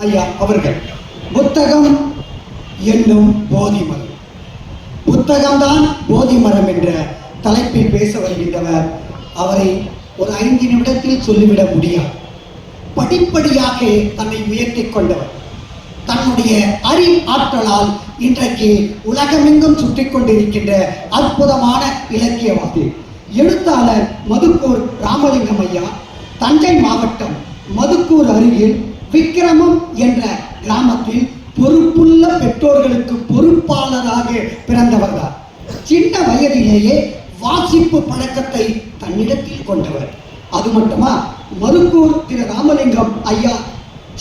ஐயா அவர்கள். புத்தகம் என்னும் போதி மரம், புத்தகம்தான் போதி மரம் என்ற தலைப்பில் பேச வருகின்றவர். அவரை ஒரு 5 நிமிடத்தில் சொல்லிவிட முடியாது. படிப்படியாக தன்னை உயர்த்தி கொண்டவர். தன்னுடைய ஆற்றலால் இன்றைக்கு உலகமெங்கும் சுற்றி கொண்டிருக்கின்ற அற்புதமான இலக்கியவாதி எழுத்தாளர் மதுக்கூர் ராமலிங்கம் ஐயா. தஞ்சை மாவட்டம் மதுக்கூர் அருகில் விக்கிரமம் என்ற கிராமத்தில் பொறுப்புள்ள பெற்றோர்களுக்கு பொறுப்பாளராக பிறந்தவர்தான். சின்ன வயதிலேயே வாசிப்பு பழக்கத்தை தன்னிடத்தில் கொண்டவர். அது மட்டுமா, மதுக்கூர் திரு ராமலிங்கம் ஐயா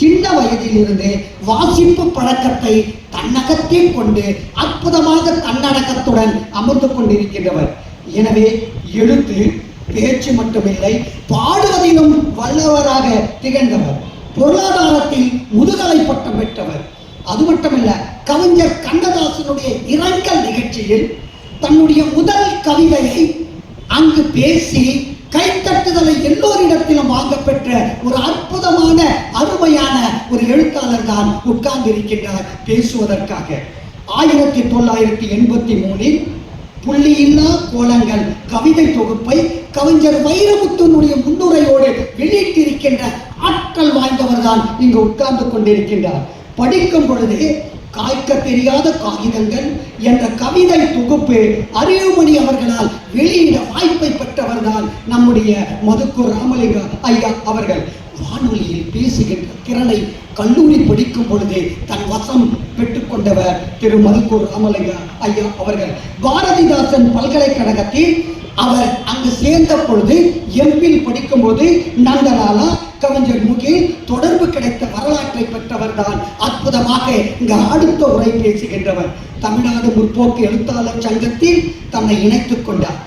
சின்ன வயதிலிருந்தே வாசிப்பு பழக்கத்தை தன்னகத்தே கொண்டு அற்புதமாக தன்னடக்கத்துடன் அமர்ந்து கொண்டிருக்கின்றவர். எனவே எழுத்து பேச்சு மட்டுமில்லை, பாடுவதிலும் வல்லவராக திகழ்ந்தவர். பொருளாதாரத்தில் முதுகலை பட்டம் பெற்றவர். அது மட்டுமல்ல, கவிஞர் கண்ணதாசனுடைய இரங்கல் நிகழ்ச்சியில் தன்னுடைய முதல் கவிதையை அங்கு பேசி கைத்தட்டுதலை எல்லோரிடத்திலும் வாங்க பெற்ற ஒரு அற்புதமான அருமையான ஒரு எழுத்தாளர் தான் உட்கார்ந்திருக்கின்றார் பேசுவதற்காக. 1983 புள்ளியில்லா கோலங்கள் கவிதை தொகுப்பை கவிஞர் வைரமுத்துனுடைய முன்னுரையோடு வெளியிட்டிருக்கின்ற ஆற்றல் வாய்ந்தவர் தான் இங்கு உட்கார்ந்து கொண்டிருக்கின்றார். படிக்கும் பொழுது காய்க்க தெரியாத காகிதங்கள் என்ற கவிதை தொகுப்பு அறிவுமணி அவர்களால் வெளியிட வாய்ப்பை பெற்றவர் தான் நம்முடைய மதுக்கூர் ராமலிங்க ஐயா அவர்கள். வானொலியில் பேசுகின்ற திறனை கல்லூரி படிக்கும் பொழுதே தன் வசம் பெற்றுக்கொண்டவர் திரு மதுக்கூர் ராமலிங்க ஐயா அவர்கள். பாரதிதாசன் பல்கலைக்கழகத்தில் அவர் அங்கு சேர்ந்த பொழுது எம்பில் படிக்கும் போது நந்தலாலா கவிஞர் முகில் தொடர்பு கிடைத்த வரலாற்றை பெற்றவர் தான். அற்புதமாக இங்கு அடுத்த உரை பேசுகின்றவர். தமிழ்நாடு முற்போக்கு எழுத்தாளர் சங்கத்தில் தன்னை இணைத்துக் கொண்டார்.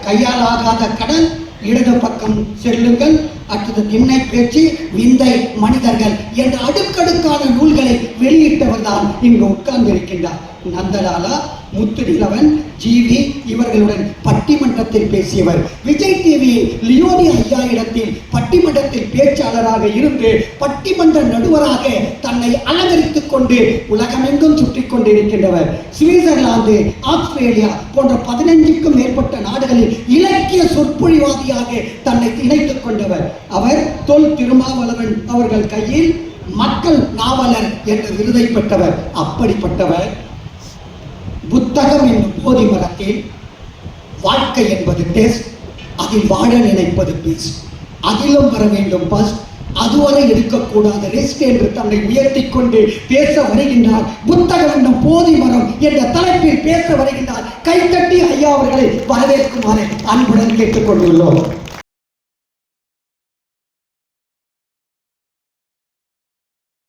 கையாலாகாத கடல், இடது பக்கம் செல்லுங்கள், அடுத்தது திண்ணை பேச்சு, விந்தை மனிதர்கள் என்ற அடுக்கடுக்கான நூல்களை வெளியிட்டவர் தான் இங்கு உட்கார்ந்திருக்கின்றார். நந்தலாலா, முத்துநிலவன், ஜிவி இவர்களுடன் பட்டிமன்றத்தில் பேசியவர். விஜய் டிவியில் லியோனி ஐயா இடத்தில் பட்டிமன்றத்தில் பேச்சாளராக இருந்து பட்டிமன்ற நடுவராக தன்னை அலங்கரித்துக் கொண்டு உலகமெங்கும் சுற்றி கொண்டிருக்கின்றவர். சுவிட்சர்லாந்து, ஆஸ்திரேலியா போன்ற 15க்கும் மேற்பட்ட நாடுகளில் இலக்கிய சொற்பொழிவாதியாக தன்னை இணைத்துக் கொண்டவர். அவர் தொல் திருமாவளவன் அவர்கள் கையில் மக்கள் நாவலர் என்ற விருதை பெற்றவர். அப்படிப்பட்டவர் புத்தகம் என்னும் போதி மரத்தில் வாழ்க்கை என்பது டெஸ்ட், அதில் வாழ நினைப்பது பீஸ், அதிலும் வர வேண்டும் பஸ், அதுவரை எடுக்கக்கூடாத ரெஸ்ட் என்று தன்னை உயர்த்தி கொண்டு பேச வருகின்றார். புத்தகம் என்னும் போதி மரம் என்ற தலைப்பில் பேச வருகின்றார். கைத்தட்டி ஐயா அவர்களை வரவேற்குமாறு அன்புடன் கேட்டுக்கொண்டுள்ளோம்.